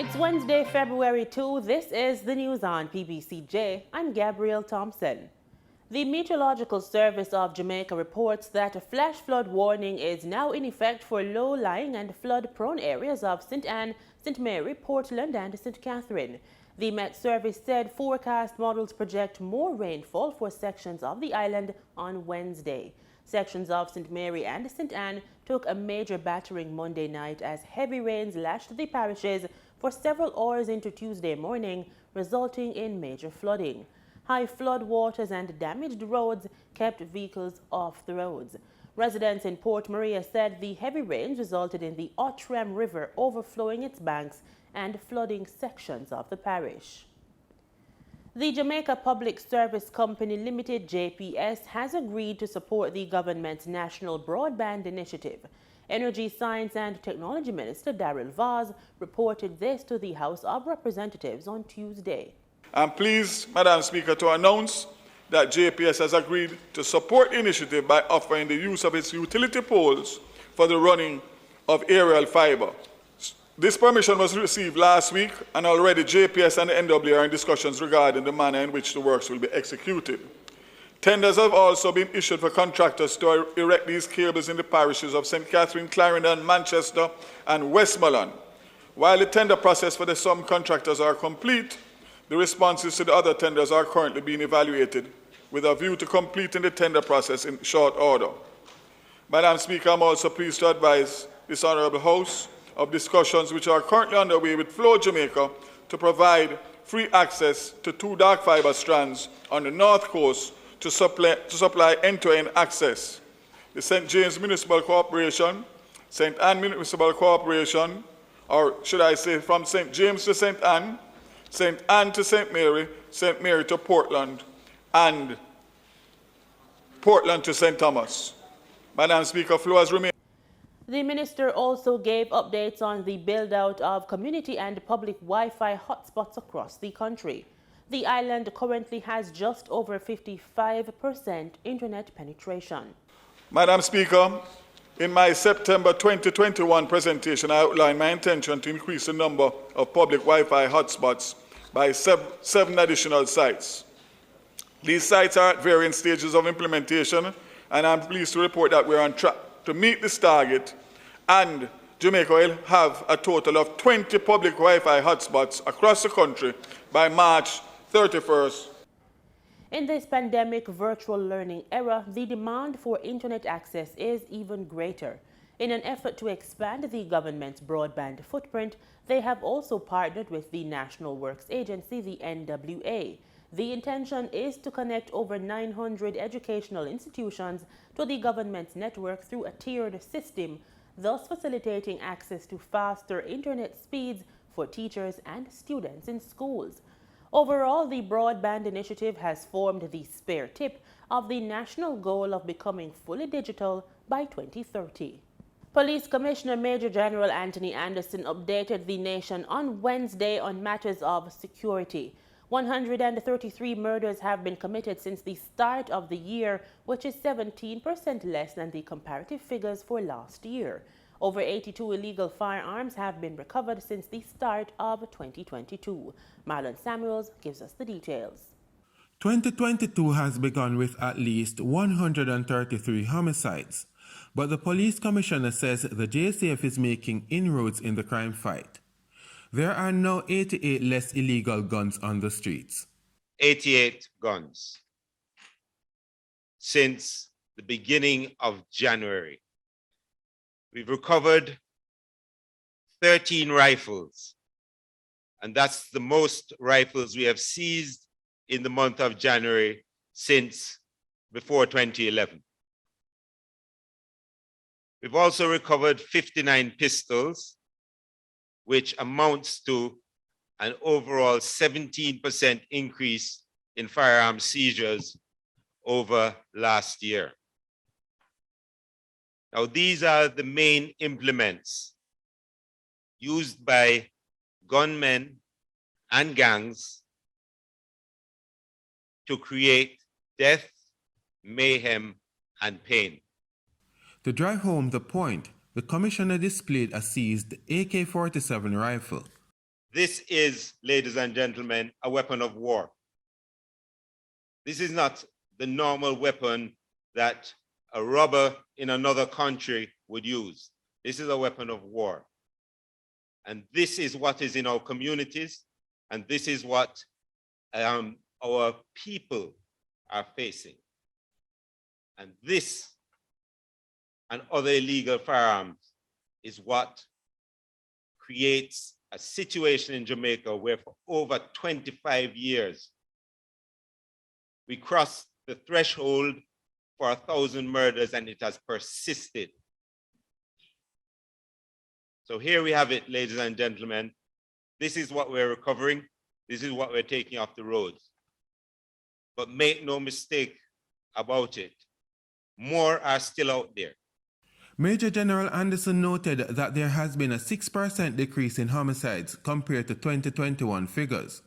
It's Wednesday, February 2. This is the news on PBCJ. I'm Gabrielle Thompson. The Meteorological Service of Jamaica reports that a flash flood warning is now in effect for low-lying and flood-prone areas of St. Ann, St. Mary, Portland, and St. Catherine. The Met Service said forecast models project more rainfall for sections of the island on Wednesday. Sections of St. Mary and St. Ann took a major battering Monday night as heavy rains lashed the parishes for several hours into Tuesday morning, resulting in major flooding. High flood waters and damaged roads kept vehicles off the roads. Residents in Port Maria said the heavy rains resulted in the Outram River overflowing its banks and flooding sections of the parish. The Jamaica Public Service Company Limited, JPS, has agreed to support the government's National Broadband Initiative. Energy, Science and Technology Minister Nat'l Vaz reported this to the House of Representatives on Tuesday. I'm pleased, Madam Speaker, to announce that JPS has agreed to support the initiative by offering the use of its utility poles for the running of aerial fiber. This permission was received last week, and already JPS and the NWA are in discussions regarding the manner in which the works will be executed. Tenders have also been issued for contractors to erect these cables in the parishes of St. Catherine, Clarendon, Manchester, and Westmoreland. While the tender process for the some contractors are complete, the responses to the other tenders are currently being evaluated with a view to completing the tender process in short order. Madam Speaker, I'm also pleased to advise this Honourable House of discussions which are currently underway with Flow Jamaica to provide free access to 2 dark fiber strands on the north coast to supply end-to-end access. The St. James Municipal Corporation, St. Ann Municipal Corporation, or should I say from St. James to St. Ann to St. Mary to Portland, and Portland to St. Thomas. Madam Speaker, flow has remained. The minister also gave updates on the build-out of community and public Wi-Fi hotspots across the country. The island currently has just over 55% internet penetration. Madam Speaker, in my September 2021 presentation, I outlined my intention to increase the number of public Wi-Fi hotspots by 7 additional sites. These sites are at varying stages of implementation, and I'm pleased to report that we're on track to meet this target, and Jamaica will have a total of 20 public Wi-Fi hotspots across the country by March 31st. In this pandemic virtual learning era, the demand for internet access is even greater. In an effort to expand the government's broadband footprint, they have also partnered with the National Works Agency, the NWA. The intention is to connect over 900 educational institutions to the government's network through a tiered system, thus facilitating access to faster internet speeds for teachers and students in schools. Overall, the Broadband Initiative has formed the spear tip of the national goal of becoming fully digital by 2030. Police Commissioner Major General Anthony Anderson updated the nation on Wednesday on matters of security. 133 murders have been committed since the start of the year, which is 17% less than the comparative figures for last year. Over 82 illegal firearms have been recovered since the start of 2022. Marlon Samuels gives us the details. 2022 has begun with at least 133 homicides, but the police commissioner says the JSAF is making inroads in the crime fight. There are now 88 less illegal guns on the streets. 88 guns since the beginning of January. We've recovered 13 rifles, and that's the most rifles we have seized in the month of January since before 2011. We've also recovered 59 pistols, which amounts to an overall 17% increase in firearm seizures over last year. Now, these are the main implements used by gunmen and gangs to create death, mayhem, and pain. To drive home the point, the commissioner displayed a seized AK-47 rifle. This is, ladies and gentlemen, a weapon of war. This is not the normal weapon that a robber in another country would use. This is a weapon of war. And this is what is in our communities, and this is what our people are facing. And this and other illegal firearms is what creates a situation in Jamaica where for over 25 years, we crossed the threshold for 1,000 murders, and it has persisted. So here we have it, ladies and gentlemen. This is what we're recovering. This is what we're taking off the roads. But make no mistake about it, more are still out there. Major General Anderson noted that there has been a 6% decrease in homicides compared to 2021 figures.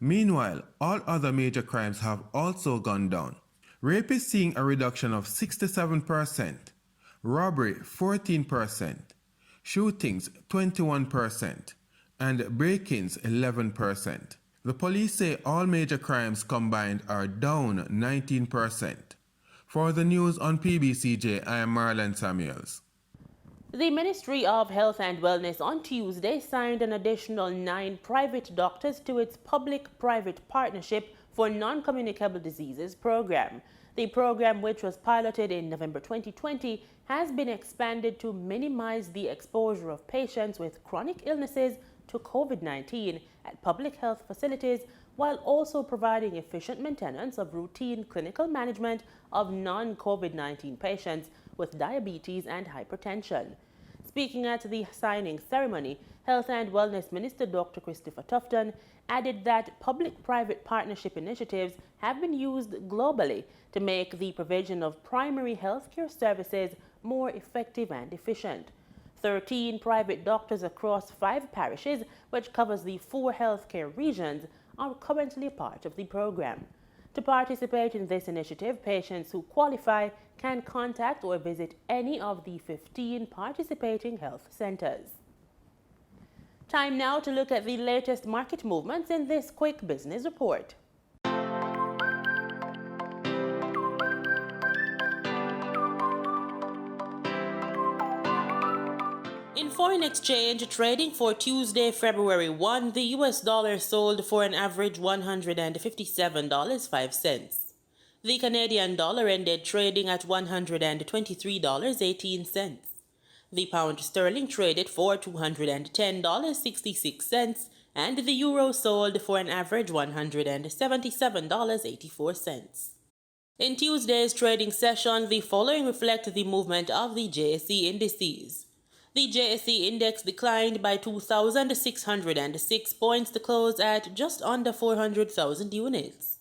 Meanwhile, all other major crimes have also gone down. Rape is seeing a reduction of 67%, robbery 14%, shootings 21%, and break-ins 11%. The police say all major crimes combined are down 19%. For the news on PBCJ, I am Marlon Samuels. The Ministry of Health and Wellness on Tuesday signed an additional 9 private doctors to its public-private partnership for non-communicable diseases program. The program, which was piloted in November 2020, has been expanded to minimize the exposure of patients with chronic illnesses to COVID-19 at public health facilities, while also providing efficient maintenance of routine clinical management of non-COVID-19 patients with diabetes and hypertension. Speaking at the signing ceremony, Health and Wellness Minister Dr. Christopher Tufton added that public-private partnership initiatives have been used globally to make the provision of primary healthcare services more effective and efficient. 13 private doctors across 5 parishes, which covers the 4 healthcare regions, are currently part of the program. To participate in this initiative, patients who qualify can contact or visit any of the 15 participating health centers. Time now to look at the latest market movements in this quick business report. In foreign exchange trading for Tuesday, February 1, the US dollar sold for an average $157.05. The Canadian dollar ended trading at $123.18. The pound sterling traded for $210.66, and the euro sold for an average $177.84. In Tuesday's trading session, the following reflect the movement of the JSE indices. The JSE index declined by 2,606 points to close at just under 400,000 units.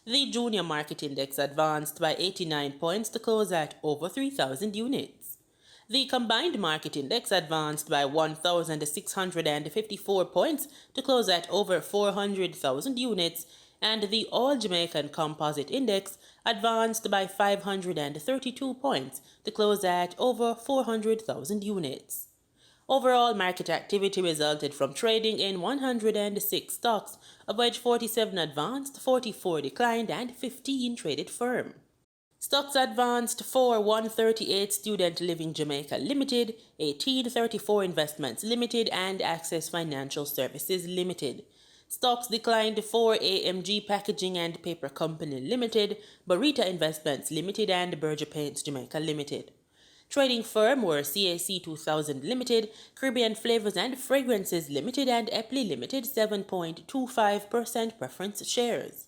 The junior market index advanced by 89 points to close at over 3,000 units. The combined market index advanced by 1,654 points to close at over 400,000 units, and the All Jamaican Composite Index advanced by 532 points to close at over 400,000 units. Overall market activity resulted from trading in 106 stocks, of which 47 advanced, 44 declined, and 15 traded firm. Stocks advanced for 138 Student Living Jamaica Limited, 1834 Investments Limited, and Access Financial Services Limited. Stocks declined for AMG Packaging and Paper Company Limited, Barita Investments Limited, and Berger Paints Jamaica Limited. Trading firm were CAC 2000 Limited, Caribbean Flavors and Fragrances Limited, and Epley Limited 7.25% preference shares.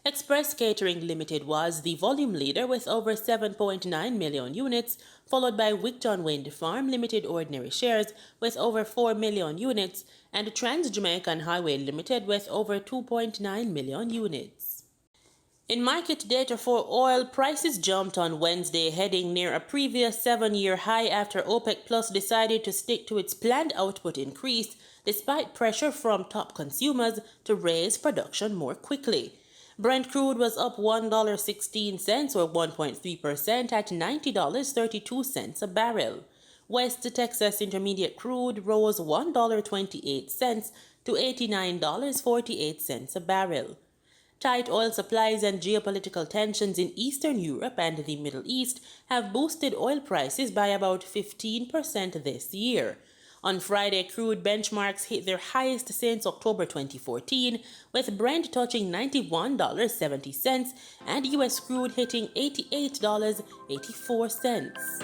Express Catering Limited was the volume leader with over 7.9 million units, followed by Wigton Wind Farm Limited ordinary shares with over 4 million units, and Trans-Jamaican Highway Limited with over 2.9 million units. In market data for oil, prices jumped on Wednesday, heading near a previous 7-year high after OPEC Plus decided to stick to its planned output increase, despite pressure from top consumers to raise production more quickly. Brent crude was up $1.16 or 1.3% at $90.32 a barrel. West Texas Intermediate crude rose $1.28 to $89.48 a barrel. Tight oil supplies and geopolitical tensions in Eastern Europe and the Middle East have boosted oil prices by about 15% this year. On Friday, crude benchmarks hit their highest since October 2014, with Brent touching $91.70 and U.S. crude hitting $88.84.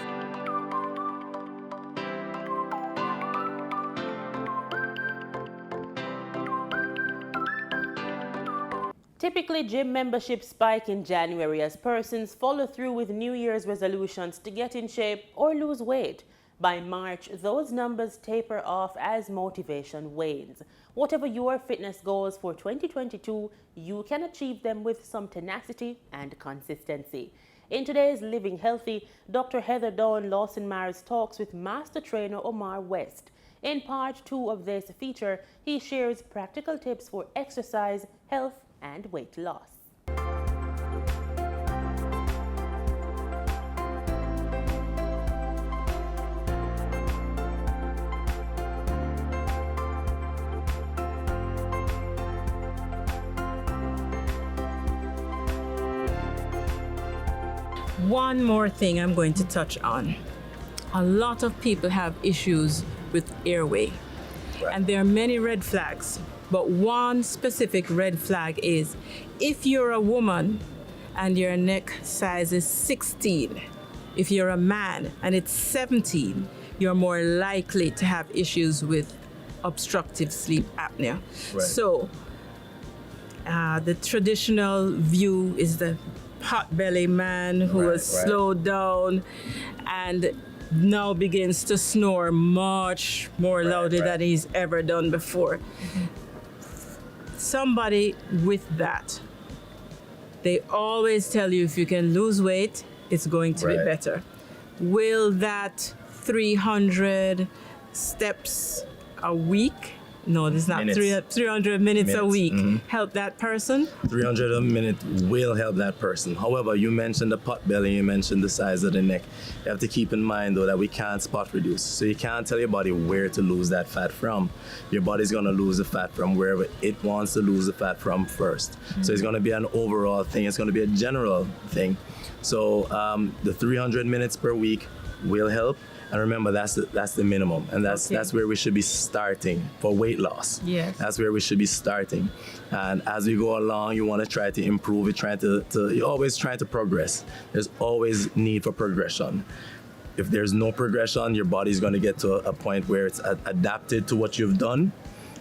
Typically, gym memberships spike in January as persons follow through with New Year's resolutions to get in shape or lose weight. By March, those numbers taper off as motivation wanes. Whatever your fitness goals for 2022, you can achieve them with some tenacity and consistency. In today's Living Healthy, Dr. Heather Dawn Lawson-Myers talks with Master Trainer Omar West. In part 2 of this feature, he shares practical tips for exercise, health, and weight loss. One more thing I'm going to touch on. A lot of people have issues with airway, and there are many red flags. But one specific red flag is if you're a woman and your neck size is 16, if you're a man and it's 17, you're more likely to have issues with obstructive sleep apnea. Right. So the traditional view is the pot-belly man who has slowed down and now begins to snore much more loudly than he's ever done before. Somebody with that, they always tell you if you can lose weight, it's going to be better. Will that 300 steps a week? No, this is not 300 minutes a week. Help that person? 300 a minute will help that person. However, you mentioned the pot belly, you mentioned the size of the neck. You have to keep in mind though that we can't spot reduce. So you can't tell your body where to lose that fat from. Your body's gonna lose the fat from wherever it wants to lose the fat from first. So it's gonna be an overall thing, it's gonna be a general thing. So the 300 minutes per week will help. And remember, that's the minimum, and that's where we should be starting for weight loss. Yes. That's where we should be starting. And as we go along, you want to try to improve. You're always trying to progress. There's always need for progression. If there's no progression, your body's going to get to a point where it's adapted to what you've done,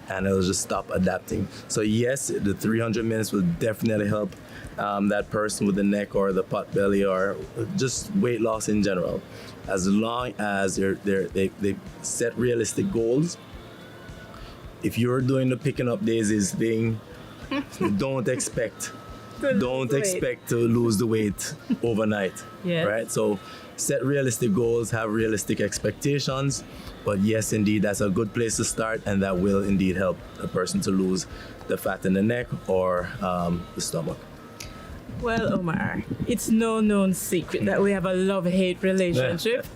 and it'll just stop adapting. So yes, the 300 minutes will definitely help that person with the neck or the pot belly or just weight loss in general. As long as they set realistic goals. If you're doing the picking up daisies thing, don't expect to lose the weight overnight. Yes. Right? So set realistic goals, have realistic expectations. But yes, indeed, that's a good place to start, and that will indeed help a person to lose the fat in the neck or the stomach. Well, Omar, it's no known secret that we have a love-hate relationship.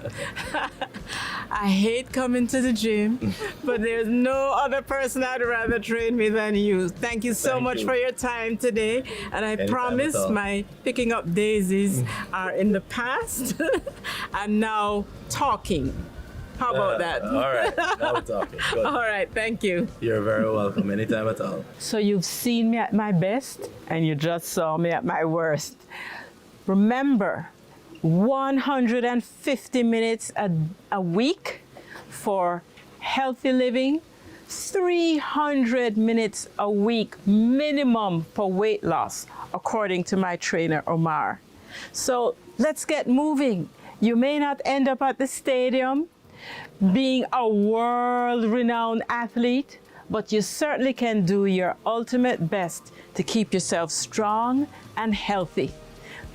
I hate coming to the gym, but there's no other person I'd rather train me than you. Thank you so much for your time today. And I promise my picking up daisies are in the past. I'm now talking. How about that? All right, now we're talking. Good. All right, thank you. You're very welcome, anytime at all. So you've seen me at my best, and you just saw me at my worst. Remember, 150 minutes a week for healthy living, 300 minutes a week minimum for weight loss, according to my trainer, Omar. So let's get moving. You may not end up at the stadium being a world-renowned athlete, but you certainly can do your ultimate best to keep yourself strong and healthy.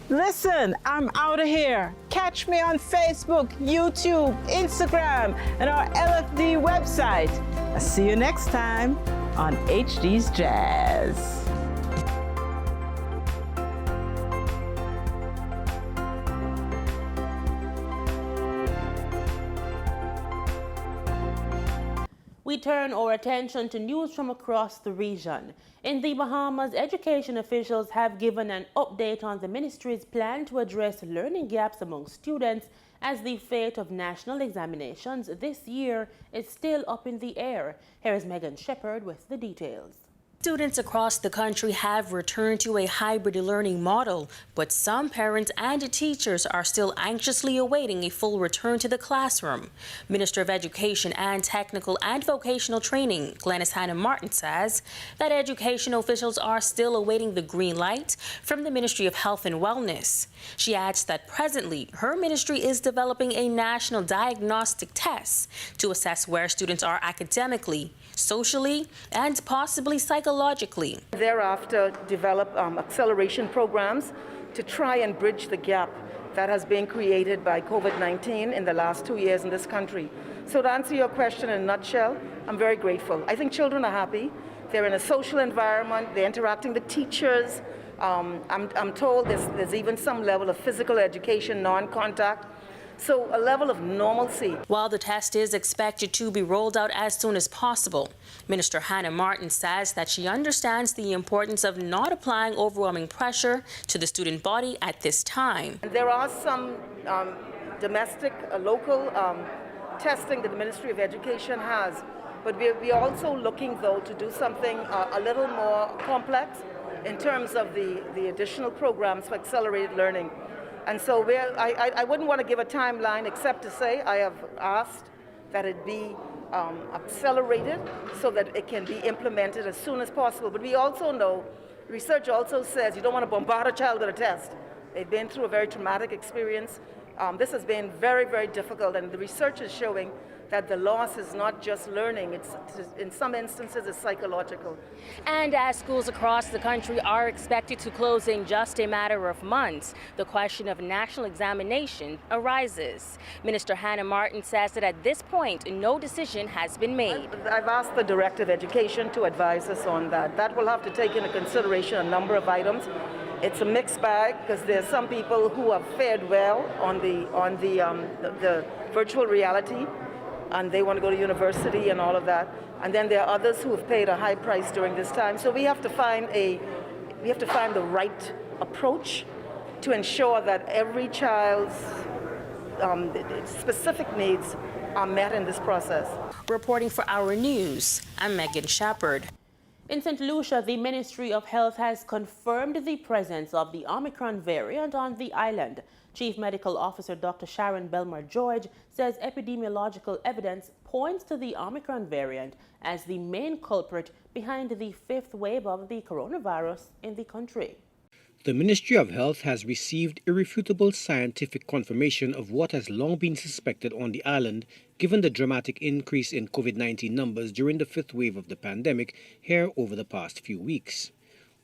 Listen, I'm out of here. Catch me on Facebook, YouTube, Instagram, and our LFD website. I'll see you next time on HD's Jazz. We turn our attention to news from across the region. In the Bahamas, education officials have given an update on the ministry's plan to address learning gaps among students as the fate of national examinations this year is still up in the air. Here is Megan Shepherd with the details. Students across the country have returned to a hybrid learning model, but some parents and teachers are still anxiously awaiting a full return to the classroom. Minister of Education and Technical and Vocational Training, Glenys Hannah-Martin, says that education officials are still awaiting the green light from the Ministry of Health and Wellness. She adds that presently her ministry is developing a national diagnostic test to assess where students are academically, socially, and possibly psychologically. Thereafter, develop acceleration programs to try and bridge the gap that has been created by COVID-19 in the last 2 years in this country. So to answer your question in a nutshell, I'm very grateful. I think children are happy. They're in a social environment. They're interacting with teachers. I'm told there's even some level of physical education, non-contact. So a level of normalcy. While the test is expected to be rolled out as soon as possible, Minister Hannah-Martin says that she understands the importance of not applying overwhelming pressure to the student body at this time. There are some domestic, local testing that the Ministry of Education has, but we're also looking, though, to do something a little more complex in terms of the additional programs for accelerated learning. And so I wouldn't want to give a timeline except to say I have asked that it be accelerated so that it can be implemented as soon as possible. But we also know, research also says you don't want to bombard a child with a test. They've been through a very traumatic experience. This has been very, very difficult, and the research is showing that the loss is not just learning, it's in some instances it's psychological. And as schools across the country are expected to close in just a matter of months, the question of national examination arises. Minister Hannah-Martin says that at this point, no decision has been made. I've asked the Director of Education to advise us on that. That will have to take into consideration a number of items. It's a mixed bag because there are some people who have fared well on the virtual reality, and they want to go to university and all of that. And then there are others who have paid a high price during this time. So we have to find the right approach to ensure that every child's specific needs are met in this process. Reporting for Our News, I'm Megan Shepherd. In St. Lucia, the Ministry of Health has confirmed the presence of the Omicron variant on the island. Chief Medical Officer Dr. Sharon Belmar-George says epidemiological evidence points to the Omicron variant as the main culprit behind the fifth wave of the coronavirus in the country. The Ministry of Health has received irrefutable scientific confirmation of what has long been suspected on the island, given the dramatic increase in COVID-19 numbers during the fifth wave of the pandemic here over the past few weeks.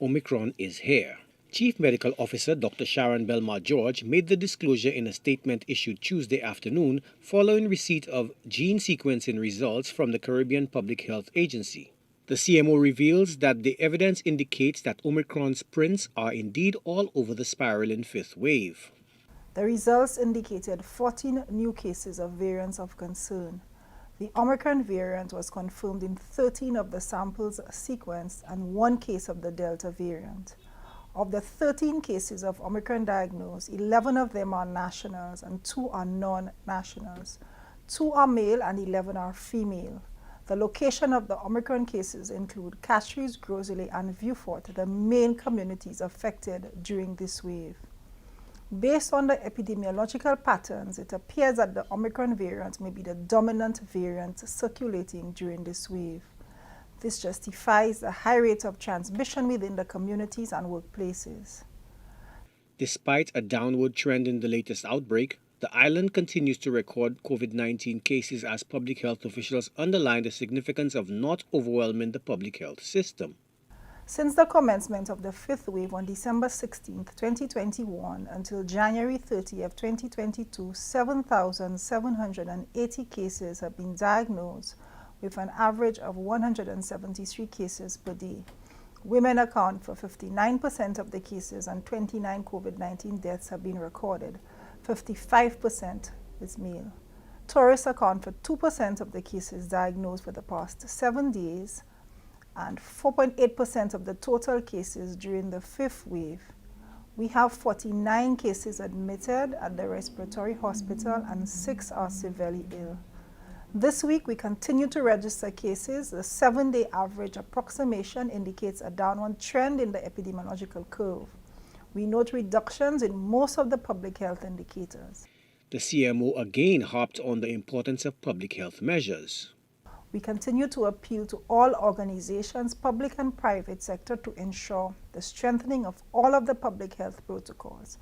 Omicron is here. Chief Medical Officer Dr. Sharon Belmar-George made the disclosure in a statement issued Tuesday afternoon following receipt of gene sequencing results from the Caribbean Public Health Agency. The CMO reveals that the evidence indicates that Omicron's prints are indeed all over the spiraling fifth wave. The results indicated 14 new cases of variants of concern. The Omicron variant was confirmed in 13 of the samples sequenced and 1 case of the Delta variant. Of the 13 cases of Omicron diagnosed, 11 of them are nationals and 2 are non-nationals. 2 are male and 11 are female. The location of the Omicron cases include Castries, Grosley, and Viewfort, the main communities affected during this wave. Based on the epidemiological patterns, it appears that the Omicron variant may be the dominant variant circulating during this wave. This justifies the high rate of transmission within the communities and workplaces. Despite a downward trend in the latest outbreak, the island continues to record COVID-19 cases as public health officials underline the significance of not overwhelming the public health system. Since the commencement of the fifth wave on December 16, 2021 until January 30, 2022, 7,780 cases have been diagnosed with an average of 173 cases per day. Women account for 59% of the cases and 29 COVID-19 deaths have been recorded. 55% is male. Tourists account for 2% of the cases diagnosed for the past 7 days and 4.8% of the total cases during the fifth wave. We have 49 cases admitted at the respiratory hospital and 6 are severely ill. This week, we continue to register cases. The 7-day average approximation indicates a downward trend in the epidemiological curve. We note reductions in most of the public health indicators. The CMO again harped on the importance of public health measures. We continue to appeal to all organizations, public and private sector, to ensure the strengthening of all of the public health protocols.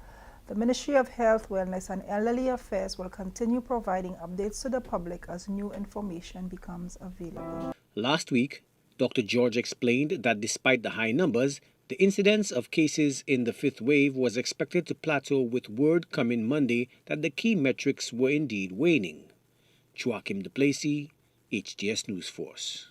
The Ministry of Health, Wellness and Elderly Affairs will continue providing updates to the public as new information becomes available. Last week, Dr. George explained that despite the high numbers, the incidence of cases in the fifth wave was expected to plateau, with word coming Monday that the key metrics were indeed waning. Joachim Duplessis, HTS News Force.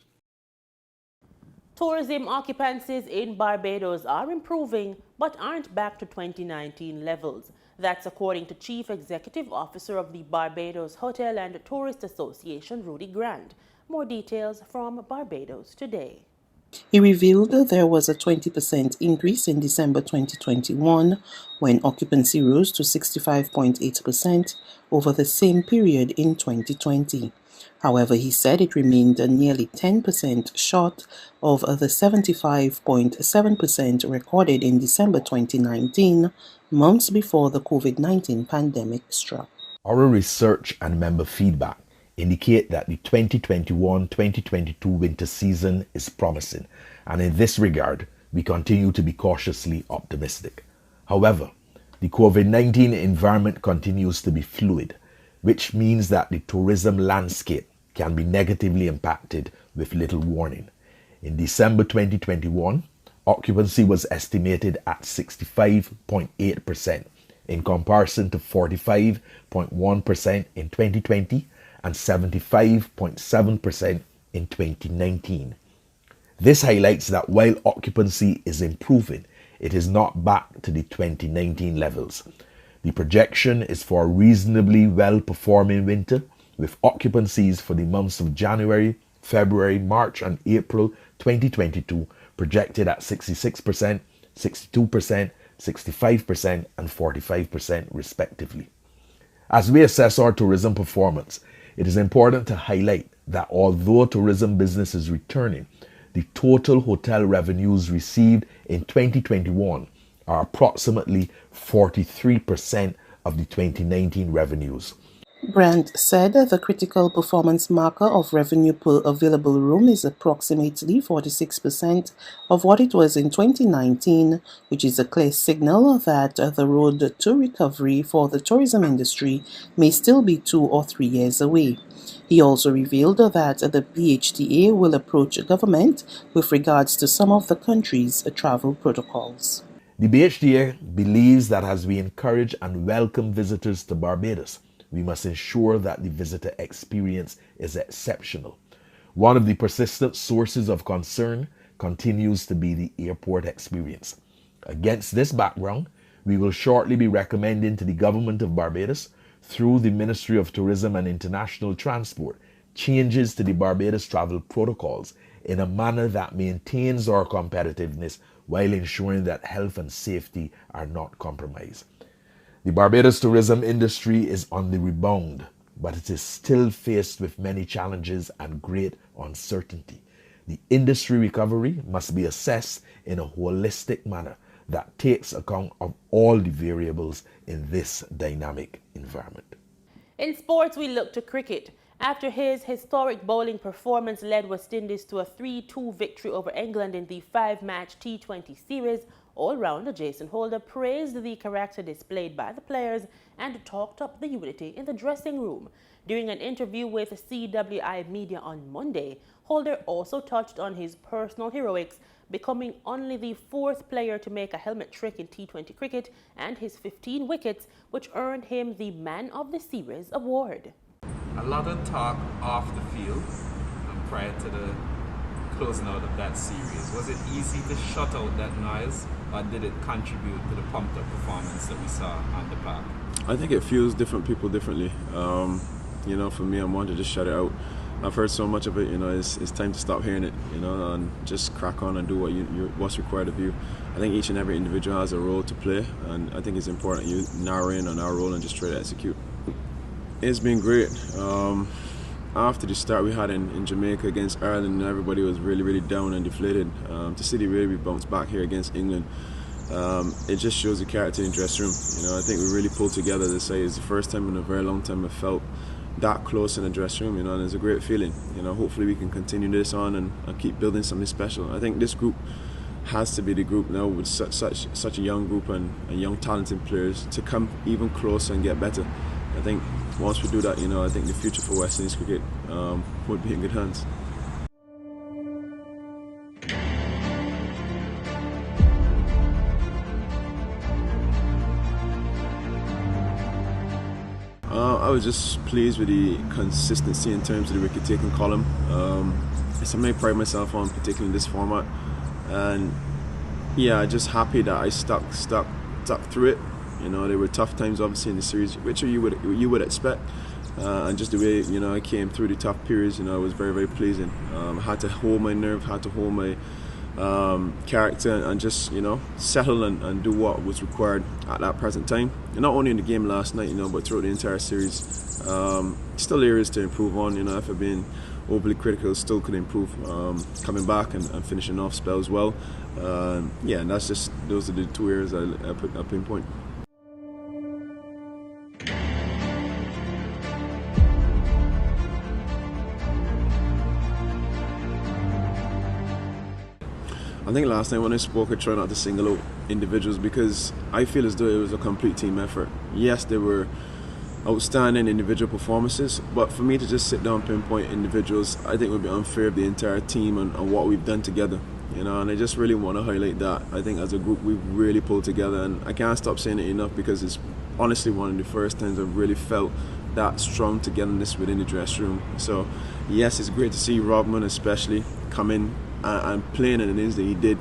Tourism occupancies in Barbados are improving but aren't back to 2019 levels. That's according to Chief Executive Officer of the Barbados Hotel and Tourist Association, Rudy Grant. More details from Barbados Today. He revealed there was a 20% increase in December 2021 when occupancy rose to 65.8% over the same period in 2020. However, he said it remained nearly 10% short of the 75.7% recorded in December 2019, months before the COVID-19 pandemic struck. Our research and member feedback indicate that the 2021-2022 winter season is promising, and in this regard, we continue to be cautiously optimistic. However, the COVID-19 environment continues to be fluid, which means that the tourism landscape can be negatively impacted with little warning. In December 2021, occupancy was estimated at 65.8% in comparison to 45.1% in 2020 and 75.7% in 2019. This highlights that while occupancy is improving, it is not back to the 2019 levels. The projection is for a reasonably well-performing winter, with occupancies for the months of January, February, March and April 2022 projected at 66%, 62%, 65% and 45% respectively. As we assess our tourism performance, it is important to highlight that although tourism business is returning, the total hotel revenues received in 2021 are approximately 43% of the 2019 revenues. Grant said the critical performance marker of revenue per available room is approximately 46% of what it was in 2019, which is a clear signal that the road to recovery for the tourism industry may still be 2 or 3 years away. He also revealed that the BHTA will approach government with regards to some of the country's travel protocols. The BHTA believes that as we encourage and welcome visitors to Barbados, we must ensure that the visitor experience is exceptional. One of the persistent sources of concern continues to be the airport experience. Against this background, we will shortly be recommending to the government of Barbados, through the Ministry of Tourism and International Transport, changes to the Barbados travel protocols in a manner that maintains our competitiveness while ensuring that health and safety are not compromised. The Barbados tourism industry is on the rebound, but it is still faced with many challenges and great uncertainty. The industry recovery must be assessed in a holistic manner that takes account of all the variables in this dynamic environment. In sports, we look to cricket. After his historic bowling performance led West Indies to a 3-2 victory over England in the 5-match T20 series, all-rounder Jason Holder praised the character displayed by the players and talked up the unity in the dressing room. During an interview with CWI Media on Monday, Holder also touched on his personal heroics, becoming only the 4th player to make a helmet trick in T20 cricket and his 15 wickets, which earned him the Man of the Series award. A lot of talk off the field prior to the closing out of that series. Was it easy to shut out that noise, or did it contribute to the pumped up performance that we saw on the park? I think it fuels different people differently. you know, for me, I wanted to just shut it out. I've heard so much of it, you know, it's time to stop hearing it, you know, and just crack on and do what's required of you. I think each and every individual has a role to play, and I think it's important you narrow in on our role and just try to execute. It's been great. After the start we had in Jamaica against Ireland, everybody was really down and deflated. To see the way we bounced back here against England, it just shows the character in the dressing room. You know, I think we really pulled together this side. It's the first time in a very long time I felt that close in the dressing room, you know, and it's a great feeling. You know, hopefully we can continue this on and keep building something special. I think this group has to be the group now with such a young group and young talented players to come even closer and get better. I think once we do that, you know, I think the future for West Indies cricket would be in good hands. I was just pleased with the consistency in terms of the wicket-taking column. It's something I pride myself on, particularly in this format. And yeah, just happy that I stuck through it. You know, there were tough times obviously in the series, which you would expect. And just the way, you know, I came through the tough periods, you know, it was very pleasing. I had to hold my nerve, had to hold my character and just, you know, settle and do what was required at that present time. And not only in the game last night, you know, but throughout the entire series. Still areas to improve on, you know, if I've been overly critical, still could improve coming back and finishing off spells well. Yeah, and that's just, those are the two areas I pinpoint. I think last night when I spoke, I tried not to single out individuals because I feel as though it was a complete team effort. Yes, there were outstanding individual performances, but for me to just sit down and pinpoint individuals, I think would be unfair of the entire team and what we've done together. You know, and I just really want to highlight that. I think as a group we've really pulled together, and I can't stop saying it enough because it's honestly one of the first times I've really felt that strong togetherness within the dressing room. So yes, it's great to see Rodman especially come in and playing in the innings that he did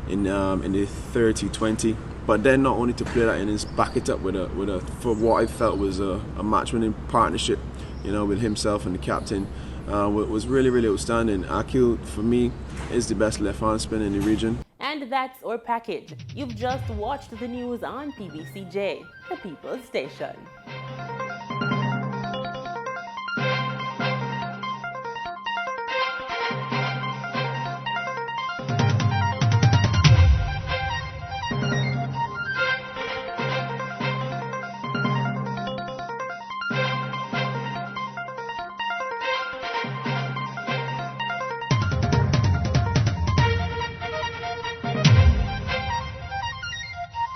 in the 30-20, but then not only to play that innings, back it up with a for what I felt was a match-winning partnership, you know, with himself and the captain, was really outstanding. Akil, for me, is the best left-hand spinner in the region. And that's our package. You've just watched the news on PBCJ, the People's Station.